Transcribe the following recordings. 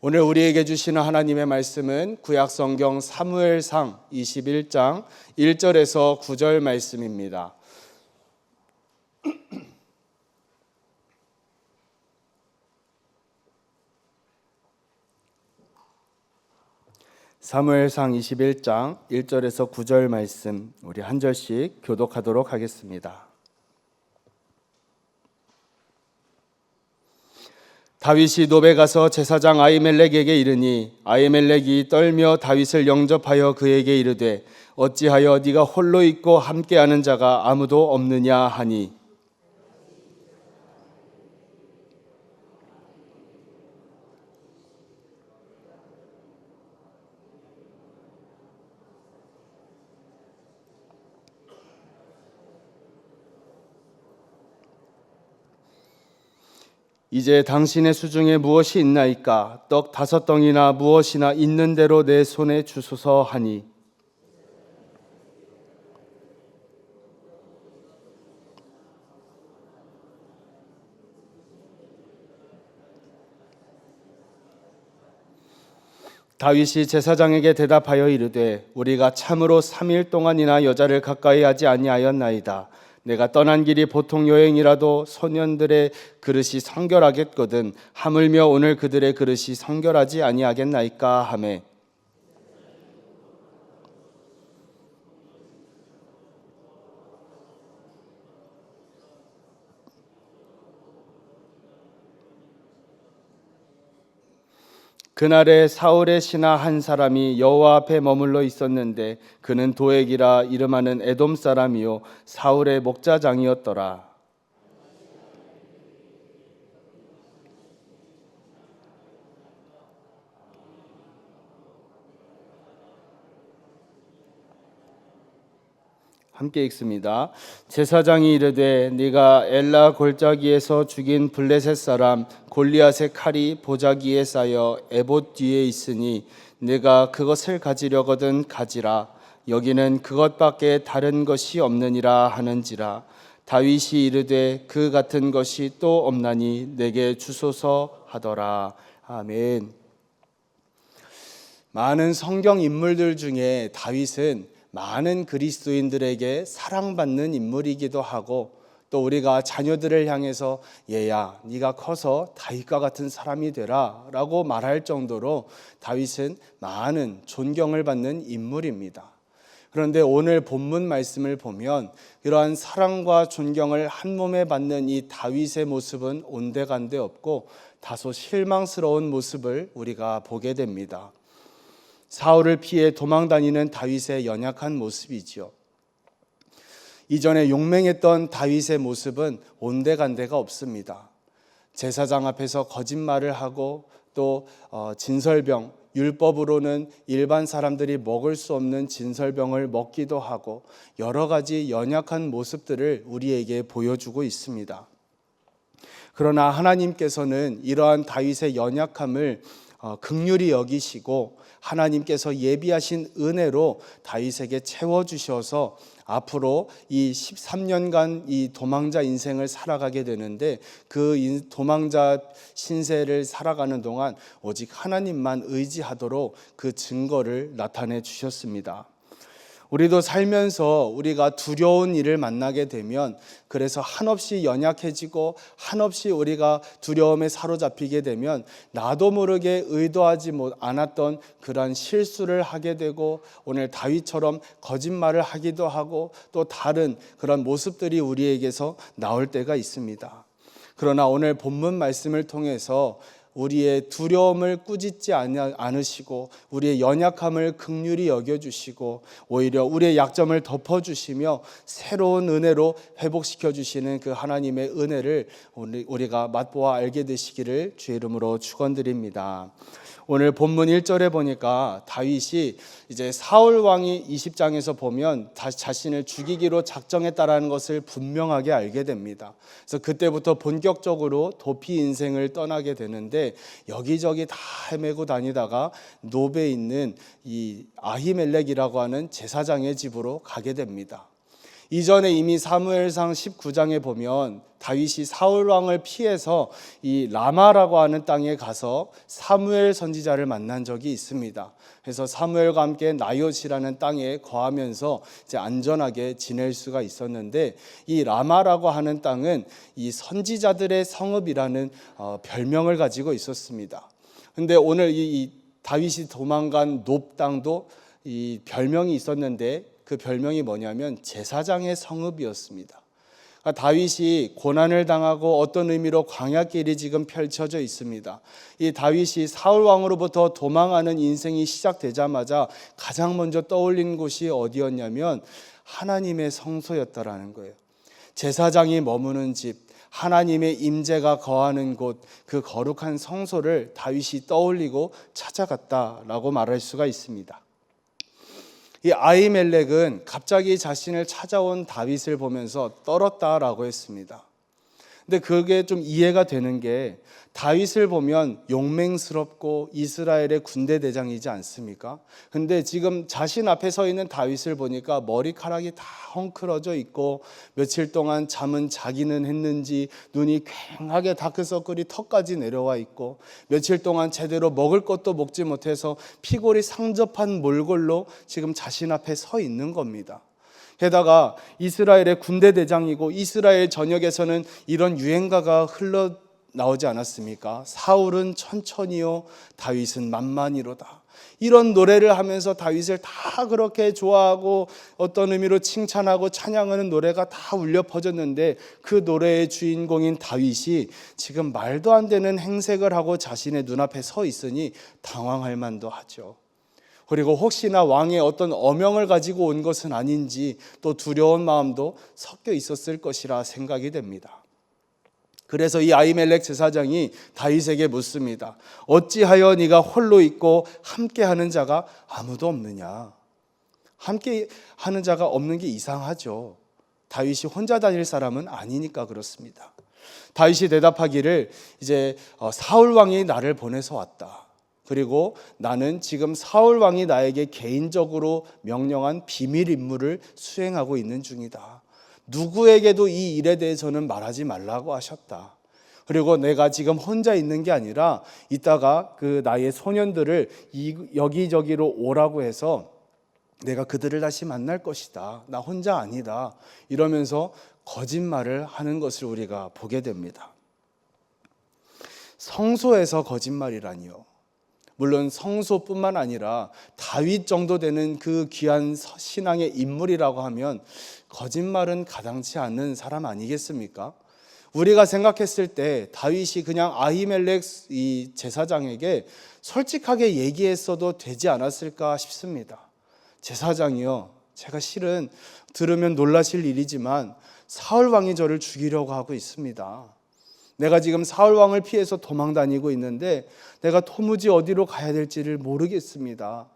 오늘 우리에게 주시는 하나님의 말씀은 구약성경 사무엘상 21장 1절에서 9절 말씀입니다. 사무엘상 21장 1절에서 9절 말씀 우리 한 절씩 교독하도록 하겠습니다. 다윗이 노베 가서 제사장 아히멜렉에게 이르니 아히멜렉이 떨며 다윗을 영접하여 그에게 이르되 어찌하여 네가 홀로 있고 함께하는 자가 아무도 없느냐 하니 이제 당신의 수중에 무엇이 있나이까? 떡 5덩이나 무엇이나 있는 대로 내 손에 주소서 하니 다윗이 제사장에게 대답하여 이르되 우리가 참으로 3일 동안이나 여자를 가까이 하지 아니하였나이다. 내가 떠난 길이 보통 여행이라도 소년들의 그릇이 성결하겠거든 하물며 오늘 그들의 그릇이 성결하지 아니하겠나이까 하매 그날에 사울의 신하 한 사람이 여호와 앞에 머물러 있었는데 그는 도액이라 이름하는 에돔 사람이요 사울의 목자장이었더라. 함께 읽습니다. 제사장이 이르되 네가 엘라 골짜기에서 죽인 블레셋 사람 골리앗의 칼이 보자기에 쌓여 에봇 뒤에 있으니 네가 그것을 가지려거든 가지라. 여기는 그것밖에 다른 것이 없느니라 하는지라. 다윗이 이르되 그 같은 것이 또 없나니 내게 주소서 하더라. 아멘. 많은 성경 인물들 중에 다윗은 많은 그리스도인들에게 사랑받는 인물이기도 하고 또 우리가 자녀들을 향해서 얘야 네가 커서 다윗과 같은 사람이 되라 라고 말할 정도로 다윗은 많은 존경을 받는 인물입니다. 그런데 오늘 본문 말씀을 보면 이러한 사랑과 존경을 한 몸에 받는 이 다윗의 모습은 온데간데 없고 다소 실망스러운 모습을 우리가 보게 됩니다. 사울을 피해 도망다니는 다윗의 연약한 모습이지요. 이전에 용맹했던 다윗의 모습은 온데간데가 없습니다. 제사장 앞에서 거짓말을 하고 또 진설병, 율법으로는 일반 사람들이 먹을 수 없는 진설병을 먹기도 하고 여러 가지 연약한 모습들을 우리에게 보여주고 있습니다. 그러나 하나님께서는 이러한 다윗의 연약함을 긍휼히 여기시고 하나님께서 예비하신 은혜로 다윗에게 채워주셔서 앞으로 이 13년간 이 도망자 인생을 살아가게 되는데 그 도망자 신세를 살아가는 동안 오직 하나님만 의지하도록 그 증거를 나타내 주셨습니다. 우리도 살면서 우리가 두려운 일을 만나게 되면 그래서 한없이 연약해지고 한없이 우리가 두려움에 사로잡히게 되면 나도 모르게 의도하지 않았던 그런 실수를 하게 되고 오늘 다윗처럼 거짓말을 하기도 하고 또 다른 그런 모습들이 우리에게서 나올 때가 있습니다. 그러나 오늘 본문 말씀을 통해서 우리의 두려움을 꾸짖지 않으시고 우리의 연약함을 긍휼히 여겨주시고 오히려 우리의 약점을 덮어주시며 새로운 은혜로 회복시켜 주시는 그 하나님의 은혜를 우리가 맛보아 알게 되시기를 주의 이름으로 축원드립니다. 오늘 본문 1절에 보니까 다윗이 이제 사울 왕이 20장에서 보면 자신을 죽이기로 작정했다라는 것을 분명하게 알게 됩니다. 그래서 그때부터 본격적으로 도피 인생을 떠나게 되는데 여기저기 다 헤매고 다니다가 노베에 있는 이 아히멜렉이라고 하는 제사장의 집으로 가게 됩니다. 이전에 이미 사무엘상 19장에 보면 다윗이 사울 왕을 피해서 이 라마라고 하는 땅에 가서 사무엘 선지자를 만난 적이 있습니다. 그래서 사무엘과 함께 나요시라는 땅에 거하면서 이제 안전하게 지낼 수가 있었는데, 이 라마라고 하는 땅은 이 선지자들의 성읍이라는 별명을 가지고 있었습니다. 근데 오늘 이 다윗이 도망간 놉 땅도 이 별명이 있었는데, 그 별명이 뭐냐면 제사장의 성읍이었습니다. 그러니까 다윗이 고난을 당하고 어떤 의미로 광야길이 지금 펼쳐져 있습니다. 이 다윗이 사울 왕으로부터 도망하는 인생이 시작되자마자 가장 먼저 떠올린 곳이 어디였냐면 하나님의 성소였다라는 거예요. 제사장이 머무는 집, 하나님의 임재가 거하는 곳, 그 거룩한 성소를 다윗이 떠올리고 찾아갔다라고 말할 수가 있습니다. 이 아히멜렉은 갑자기 자신을 찾아온 다윗을 보면서 떨었다라고 했습니다. 근데 그게 좀 이해가 되는 게, 다윗을 보면 용맹스럽고 이스라엘의 군대 대장이지 않습니까? 근데 지금 자신 앞에 서 있는 다윗을 보니까 머리카락이 다 헝클어져 있고, 며칠 동안 잠은 자기는 했는지 눈이 퀭하게 다크서클이 턱까지 내려와 있고, 며칠 동안 제대로 먹을 것도 먹지 못해서 피골이 상접한 몰골로 지금 자신 앞에 서 있는 겁니다. 게다가 이스라엘의 군대 대장이고, 이스라엘 전역에서는 이런 유행가가 흘러나오지 않았습니까? 사울은 천천히요, 다윗은 만만히로다. 이런 노래를 하면서 다윗을 다 그렇게 좋아하고 어떤 의미로 칭찬하고 찬양하는 노래가 다 울려 퍼졌는데, 그 노래의 주인공인 다윗이 지금 말도 안 되는 행색을 하고 자신의 눈앞에 서 있으니 당황할 만도 하죠. 그리고 혹시나 왕의 어떤 어명을 가지고 온 것은 아닌지 또 두려운 마음도 섞여 있었을 것이라 생각이 됩니다. 그래서 이 아히멜렉 제사장이 다윗에게 묻습니다. 어찌하여 네가 홀로 있고 함께하는 자가 아무도 없느냐? 함께하는 자가 없는 게 이상하죠. 다윗이 혼자 다닐 사람은 아니니까 그렇습니다. 다윗이 대답하기를, 이제 사울 왕이 나를 보내서 왔다. 그리고 나는 지금 사울 왕이 나에게 개인적으로 명령한 비밀 임무를 수행하고 있는 중이다. 누구에게도 이 일에 대해서는 말하지 말라고 하셨다. 그리고 내가 지금 혼자 있는 게 아니라 이따가 그 나의 소년들을 여기저기로 오라고 해서 내가 그들을 다시 만날 것이다. 나 혼자 아니다. 이러면서 거짓말을 하는 것을 우리가 보게 됩니다. 성소에서 거짓말이라니요. 물론 성소뿐만 아니라 다윗 정도 되는 그 귀한 신앙의 인물이라고 하면 거짓말은 가당치 않는 사람 아니겠습니까? 우리가 생각했을 때 다윗이 그냥 아히멜렉 이 제사장에게 솔직하게 얘기했어도 되지 않았을까 싶습니다. 제사장이요, 제가 실은 들으면 놀라실 일이지만 사울 왕이 저를 죽이려고 하고 있습니다. 내가 지금 사울 왕을 피해서 도망 다니고 있는데 내가 도무지 어디로 가야 될지를 모르겠습니다.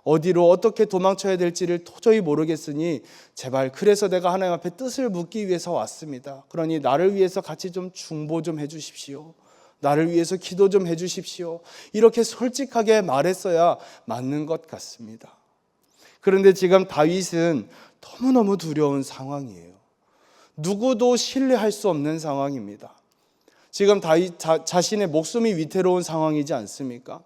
어디로 어떻게 도망쳐야 될지를 도저히 모르겠으니 제발, 그래서 내가 하나님 앞에 뜻을 묻기 위해서 왔습니다. 그러니 나를 위해서 같이 좀 중보 좀 해주십시오. 나를 위해서 기도 좀 해주십시오. 이렇게 솔직하게 말했어야 맞는 것 같습니다. 그런데 지금 다윗은 너무너무 두려운 상황이에요. 누구도 신뢰할 수 없는 상황입니다. 지금 다윗 자신의 목숨이 위태로운 상황이지 않습니까?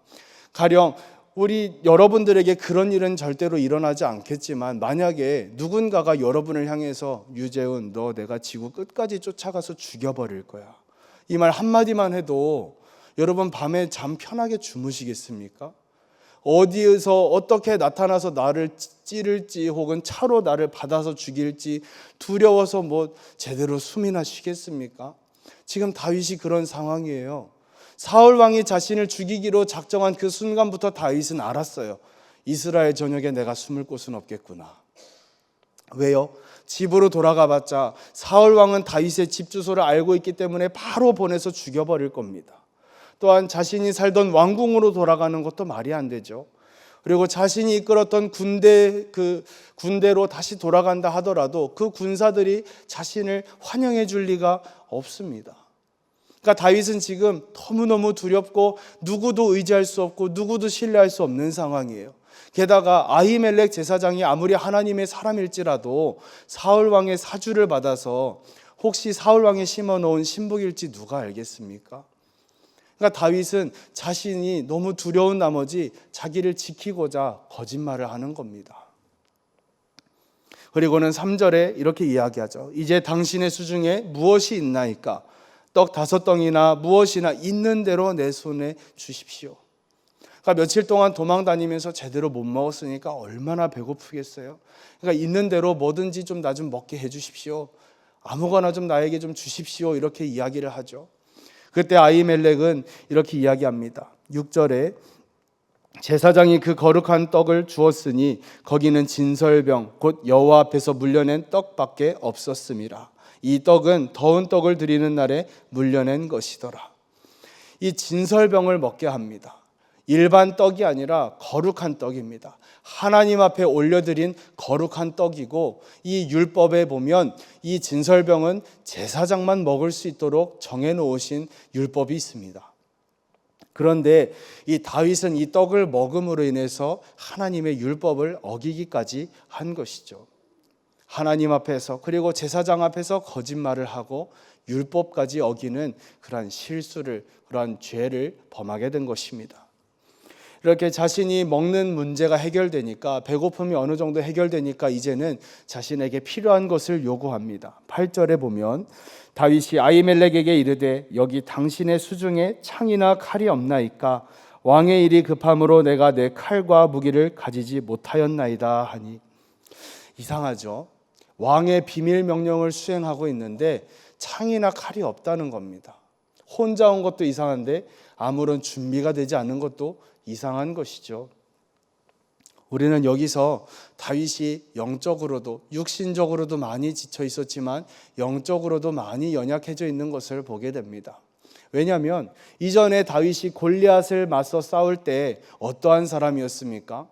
가령 우리 여러분들에게 그런 일은 절대로 일어나지 않겠지만, 만약에 누군가가 여러분을 향해서 유재훈, 너 내가 지구 끝까지 쫓아가서 죽여버릴 거야, 이 말 한마디만 해도 여러분 밤에 잠 편하게 주무시겠습니까? 어디에서 어떻게 나타나서 나를 찌를지 혹은 차로 나를 받아서 죽일지 두려워서 뭐 제대로 숨이나 쉬겠습니까? 지금 다윗이 그런 상황이에요. 사울 왕이 자신을 죽이기로 작정한 그 순간부터 다윗은 알았어요. 이스라엘 전역에 내가 숨을 곳은 없겠구나. 왜요? 집으로 돌아가봤자 사울 왕은 다윗의 집 주소를 알고 있기 때문에 바로 보내서 죽여버릴 겁니다. 또한 자신이 살던 왕궁으로 돌아가는 것도 말이 안 되죠. 그리고 자신이 이끌었던 군대로 다시 돌아간다 하더라도 그 군사들이 자신을 환영해 줄 리가 없습니다. 그러니까 다윗은 지금 너무너무 두렵고 누구도 의지할 수 없고 누구도 신뢰할 수 없는 상황이에요. 게다가 아히멜렉 제사장이 아무리 하나님의 사람일지라도 사울 왕의 사주를 받아서 혹시 사울 왕이 심어놓은 신복일지 누가 알겠습니까? 그러니까 다윗은 자신이 너무 두려운 나머지 자기를 지키고자 거짓말을 하는 겁니다. 그리고는 3절에 이렇게 이야기하죠. 이제 당신의 수중에 무엇이 있나이까? 떡 5덩이나 무엇이나 있는 대로 내 손에 주십시오. 그러니까 며칠 동안 도망 다니면서 제대로 못 먹었으니까 얼마나 배고프겠어요. 그러니까 있는 대로 뭐든지 좀 나 좀 먹게 해 주십시오. 아무거나 좀 나에게 좀 주십시오. 이렇게 이야기를 하죠. 그때 아히멜렉은 이렇게 이야기합니다. 6절에 제사장이 그 거룩한 떡을 주었으니 거기는 진설병 곧 여호와 앞에서 물려낸 떡밖에 없었음이라. 이 떡은 더운 떡을 드리는 날에 물려낸 것이더라. 이 진설병을 먹게 합니다. 일반 떡이 아니라 거룩한 떡입니다. 하나님 앞에 올려드린 거룩한 떡이고, 이 율법에 보면 이 진설병은 제사장만 먹을 수 있도록 정해놓으신 율법이 있습니다. 그런데 이 다윗은 이 떡을 먹음으로 인해서 하나님의 율법을 어기기까지 한 것이죠. 하나님 앞에서 그리고 제사장 앞에서 거짓말을 하고 율법까지 어기는 그러한 실수를, 그러한 죄를 범하게 된 것입니다. 이렇게 자신이 먹는 문제가 해결되니까, 배고픔이 어느 정도 해결되니까 이제는 자신에게 필요한 것을 요구합니다. 8절에 보면 다윗이 아히멜렉에게 이르되 여기 당신의 수중에 창이나 칼이 없나이까? 왕의 일이 급함으로 내가 내 칼과 무기를 가지지 못하였나이다 하니. 이상하죠? 왕의 비밀 명령을 수행하고 있는데 창이나 칼이 없다는 겁니다. 혼자 온 것도 이상한데 아무런 준비가 되지 않은 것도 이상한 것이죠. 우리는 여기서 다윗이 영적으로도 육신적으로도 많이 지쳐 있었지만 영적으로도 많이 연약해져 있는 것을 보게 됩니다. 왜냐하면 이전에 다윗이 골리앗을 맞서 싸울 때 어떠한 사람이었습니까?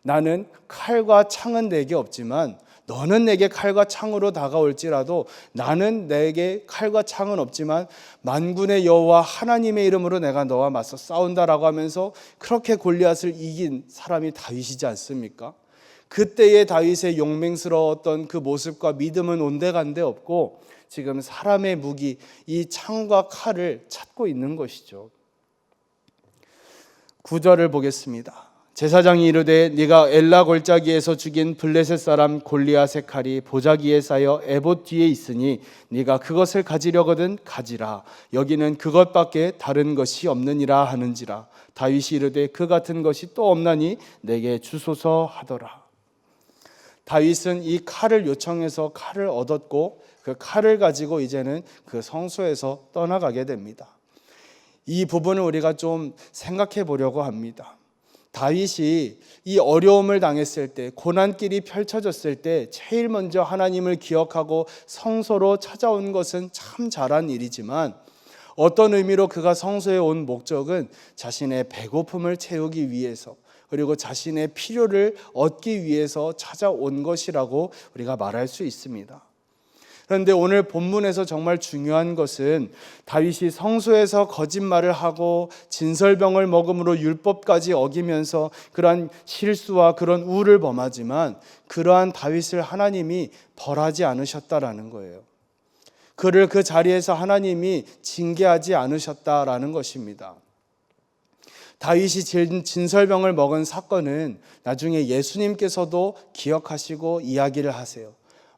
나는 칼과 창은 내게 없지만 너는 내게 칼과 창으로 다가올지라도 나는 내게 칼과 창은 없지만 만군의 여호와 하나님의 이름으로 내가 너와 맞서 싸운다라고 하면서 그렇게 골리앗을 이긴 사람이 다윗이지 않습니까? 그때의 다윗의 용맹스러웠던 그 모습과 믿음은 온데간데 없고 지금 사람의 무기, 이 창과 칼을 찾고 있는 것이죠. 9절을 보겠습니다. 제사장이 이르되 네가 엘라 골짜기에서 죽인 블레셋 사람 골리앗의 칼이 보자기에 쌓여 에봇 뒤에 있으니 네가 그것을 가지려거든 가지라. 여기는 그것밖에 다른 것이 없느니라 하는지라. 다윗이 이르되 그 같은 것이 또 없나니 내게 주소서 하더라. 다윗은 이 칼을 요청해서 칼을 얻었고 그 칼을 가지고 이제는 그 성소에서 떠나가게 됩니다. 이 부분을 우리가 좀 생각해 보려고 합니다. 다윗이 이 어려움을 당했을 때, 고난길이 펼쳐졌을 때 제일 먼저 하나님을 기억하고 성소로 찾아온 것은 참 잘한 일이지만 어떤 의미로 그가 성소에 온 목적은 자신의 배고픔을 채우기 위해서 그리고 자신의 필요를 얻기 위해서 찾아온 것이라고 우리가 말할 수 있습니다. 그런데 오늘 본문에서 정말 중요한 것은 다윗이 성소에서 거짓말을 하고 진설병을 먹음으로 율법까지 어기면서 그러한 실수와 그런 우를 범하지만 그러한 다윗을 하나님이 벌하지 않으셨다라는 거예요. 그를 그 자리에서 하나님이 징계하지 않으셨다라는 것입니다. 다윗이 진설병을 먹은 사건은 나중에 예수님께서도 기억하시고 이야기를 하세요.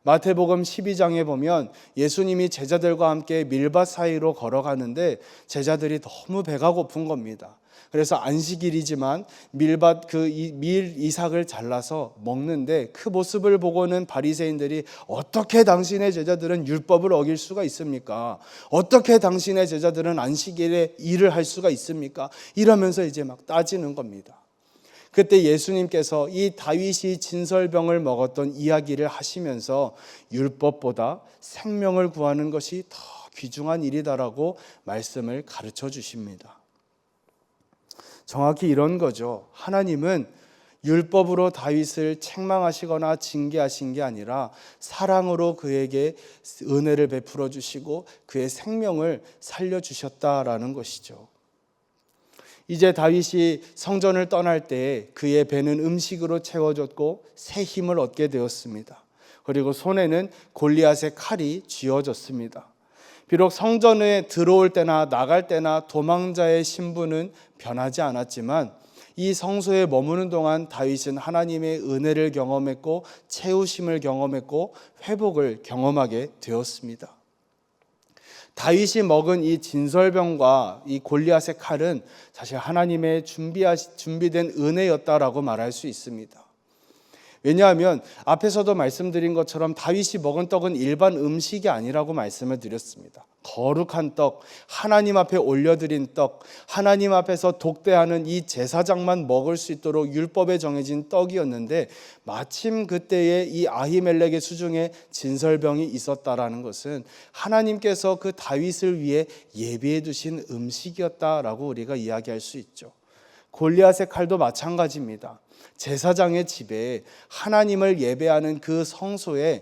마태복음 12장에 보면 예수님이 제자들과 함께 밀밭 사이로 걸어가는데 제자들이 너무 배가 고픈 겁니다. 그래서 안식일이지만 밀밭 밀 이삭을 잘라서 먹는데 그 모습을 보고는 바리새인들이 어떻게 당신의 제자들은 율법을 어길 수가 있습니까? 어떻게 당신의 제자들은 안식일에 일을 할 수가 있습니까? 이러면서 이제 막 따지는 겁니다. 그때 예수님께서 이 다윗이 진설병을 먹었던 이야기를 하시면서 율법보다 생명을 구하는 것이 더 귀중한 일이다라고 말씀을 가르쳐 주십니다. 정확히 이런 거죠. 하나님은 율법으로 다윗을 책망하시거나 징계하신 게 아니라 사랑으로 그에게 은혜를 베풀어 주시고 그의 생명을 살려주셨다라는 것이죠. 이제 다윗이 성전을 떠날 때 그의 배는 음식으로 채워졌고 새 힘을 얻게 되었습니다. 그리고 손에는 골리앗의 칼이 쥐어졌습니다. 비록 성전에 들어올 때나 나갈 때나 도망자의 신분은 변하지 않았지만 이 성소에 머무는 동안 다윗은 하나님의 은혜를 경험했고 채우심을 경험했고 회복을 경험하게 되었습니다. 다윗이 먹은 이 진설병과 이 골리앗의 칼은 사실 하나님의 준비된 은혜였다라고 말할 수 있습니다. 왜냐하면 앞에서도 말씀드린 것처럼 다윗이 먹은 떡은 일반 음식이 아니라고 말씀을 드렸습니다. 거룩한 떡, 하나님 앞에 올려드린 떡, 하나님 앞에서 독대하는 이 제사장만 먹을 수 있도록 율법에 정해진 떡이었는데 마침 그때에 이 아히멜렉의 수중에 진설병이 있었다라는 것은 하나님께서 그 다윗을 위해 예비해 두신 음식이었다라고 우리가 이야기할 수 있죠. 골리앗의 칼도 마찬가지입니다. 제사장의 집에 하나님을 예배하는 그 성소에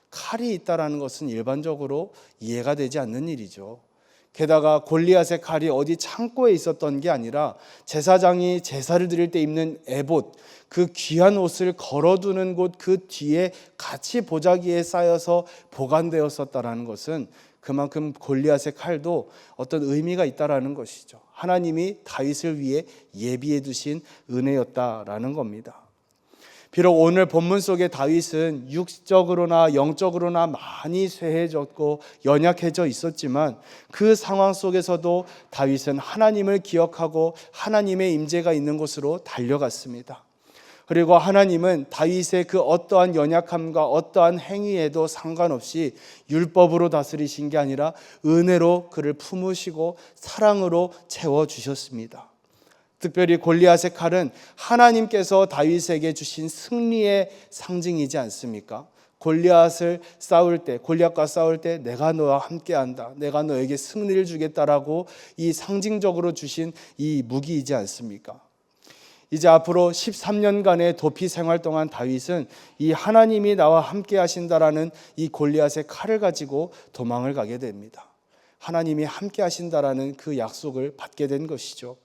칼이 있다라는 것은 일반적으로 이해가 되지 않는 일이죠. 게다가 골리앗의 칼이 어디 창고에 있었던 게 아니라 제사장이 제사를 드릴 때 입는 에봇, 그 귀한 옷을 걸어두는 곳 그 뒤에 같이 보자기에 쌓여서 보관되었었다라는 것은 그만큼 골리앗의 칼도 어떤 의미가 있다라는 것이죠. 하나님이 다윗을 위해 예비해 두신 은혜였다라는 겁니다. 비록 오늘 본문 속에 다윗은 육적으로나 영적으로나 많이 쇠해졌고 연약해져 있었지만 그 상황 속에서도 다윗은 하나님을 기억하고 하나님의 임재가 있는 곳으로 달려갔습니다. 그리고 하나님은 다윗의 그 어떠한 연약함과 어떠한 행위에도 상관없이 율법으로 다스리신 게 아니라 은혜로 그를 품으시고 사랑으로 채워주셨습니다. 특별히 골리앗의 칼은 하나님께서 다윗에게 주신 승리의 상징이지 않습니까? 골리앗과 싸울 때 내가 너와 함께한다, 내가 너에게 승리를 주겠다라고 이 상징적으로 주신 이 무기이지 않습니까? 이제 앞으로 13년간의 도피 생활 동안 다윗은 이 하나님이 나와 함께 하신다라는 이 골리앗의 칼을 가지고 도망을 가게 됩니다. 하나님이 함께 하신다라는 그 약속을 받게 된 것이죠.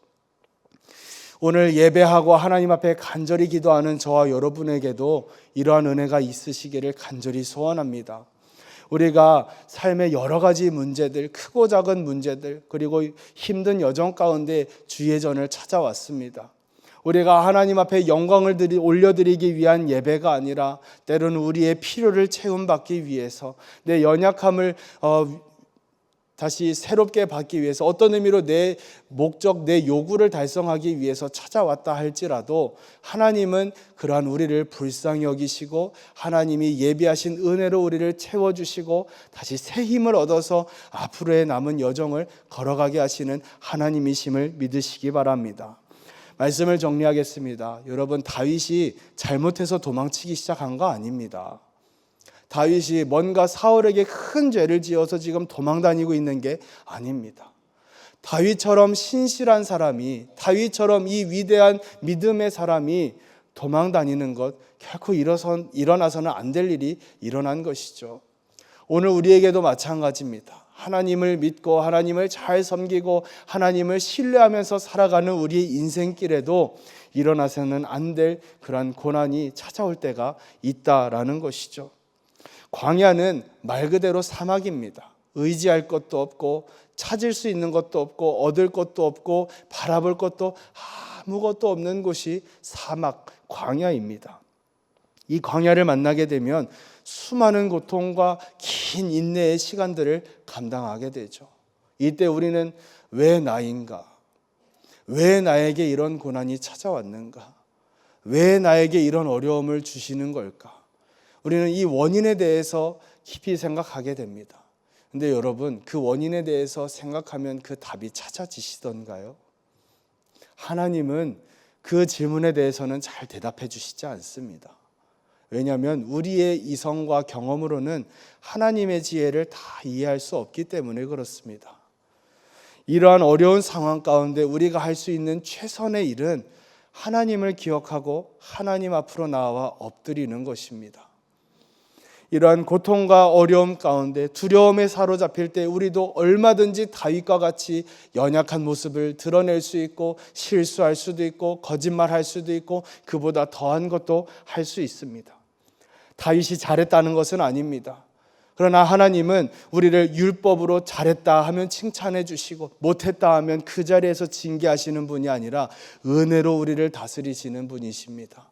오늘 예배하고 하나님 앞에 간절히 기도하는 저와 여러분에게도 이러한 은혜가 있으시기를 간절히 소원합니다. 우리가 삶의 여러 가지 문제들, 크고 작은 문제들, 그리고 힘든 여정 가운데 주의 전을 찾아왔습니다. 우리가 하나님 앞에 영광을 올려드리기 위한 예배가 아니라 때로는 우리의 필요를 채움받기 위해서 내 연약함을 다시 새롭게 받기 위해서 어떤 의미로 내 목적, 내 요구를 달성하기 위해서 찾아왔다 할지라도 하나님은 그러한 우리를 불쌍히 여기시고 하나님이 예비하신 은혜로 우리를 채워주시고 다시 새 힘을 얻어서 앞으로의 남은 여정을 걸어가게 하시는 하나님이심을 믿으시기 바랍니다. 말씀을 정리하겠습니다. 여러분, 다윗이 잘못해서 도망치기 시작한 거 아닙니다. 다윗이 뭔가 사울에게 큰 죄를 지어서 지금 도망다니고 있는 게 아닙니다. 다윗처럼 신실한 사람이, 다윗처럼 이 위대한 믿음의 사람이 도망다니는 것 결코 일어나서는 안 될 일이 일어난 것이죠. 오늘 우리에게도 마찬가지입니다. 하나님을 믿고 하나님을 잘 섬기고 하나님을 신뢰하면서 살아가는 우리의 인생길에도 일어나서는 안 될 그러한 고난이 찾아올 때가 있다라는 것이죠. 광야는 말 그대로 사막입니다. 의지할 것도 없고 찾을 수 있는 것도 없고 얻을 것도 없고 바라볼 것도 아무것도 없는 곳이 사막, 광야입니다. 이 광야를 만나게 되면 수많은 고통과 긴 인내의 시간들을 감당하게 되죠. 이때 우리는 왜 나인가? 왜 나에게 이런 고난이 찾아왔는가? 왜 나에게 이런 어려움을 주시는 걸까? 우리는 이 원인에 대해서 깊이 생각하게 됩니다. 근데 여러분, 그 원인에 대해서 생각하면 그 답이 찾아지시던가요? 하나님은 그 질문에 대해서는 잘 대답해 주시지 않습니다. 왜냐하면 우리의 이성과 경험으로는 하나님의 지혜를 다 이해할 수 없기 때문에 그렇습니다. 이러한 어려운 상황 가운데 우리가 할 수 있는 최선의 일은 하나님을 기억하고 하나님 앞으로 나와 엎드리는 것입니다. 이러한 고통과 어려움 가운데 두려움에 사로잡힐 때 우리도 얼마든지 다윗과 같이 연약한 모습을 드러낼 수 있고 실수할 수도 있고 거짓말할 수도 있고 그보다 더한 것도 할 수 있습니다. 다윗이 잘했다는 것은 아닙니다. 그러나 하나님은 우리를 율법으로 잘했다 하면 칭찬해 주시고 못했다 하면 그 자리에서 징계하시는 분이 아니라 은혜로 우리를 다스리시는 분이십니다.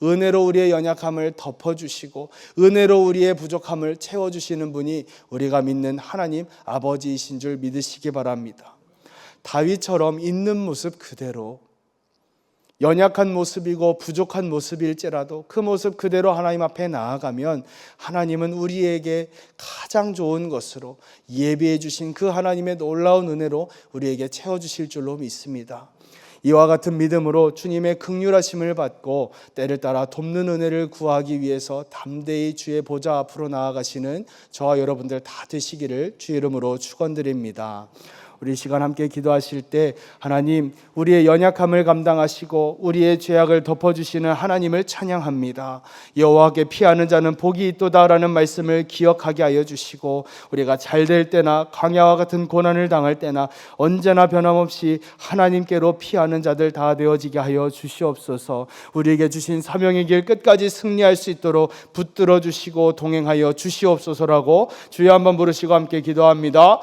은혜로 우리의 연약함을 덮어주시고 은혜로 우리의 부족함을 채워주시는 분이 우리가 믿는 하나님 아버지이신 줄 믿으시기 바랍니다. 다윗처럼 있는 모습 그대로 연약한 모습이고 부족한 모습일지라도 그 모습 그대로 하나님 앞에 나아가면 하나님은 우리에게 가장 좋은 것으로 예비해 주신 그 하나님의 놀라운 은혜로 우리에게 채워주실 줄로 믿습니다. 이와 같은 믿음으로 주님의 긍휼하심을 받고 때를 따라 돕는 은혜를 구하기 위해서 담대히 주의 보좌 앞으로 나아가시는 저와 여러분들 다 되시기를 주의 이름으로 축원드립니다. 우리 시간 함께 기도하실 때 하나님 우리의 연약함을 감당하시고 우리의 죄악을 덮어주시는 하나님을 찬양합니다. 여호와께 피하는 자는 복이 있도다라는 말씀을 기억하게 하여 주시고 우리가 잘 될 때나 광야와 같은 고난을 당할 때나 언제나 변함없이 하나님께로 피하는 자들 다 되어지게 하여 주시옵소서. 우리에게 주신 사명의 길 끝까지 승리할 수 있도록 붙들어 주시고 동행하여 주시옵소서라고 주여 한번 부르시고 함께 기도합니다.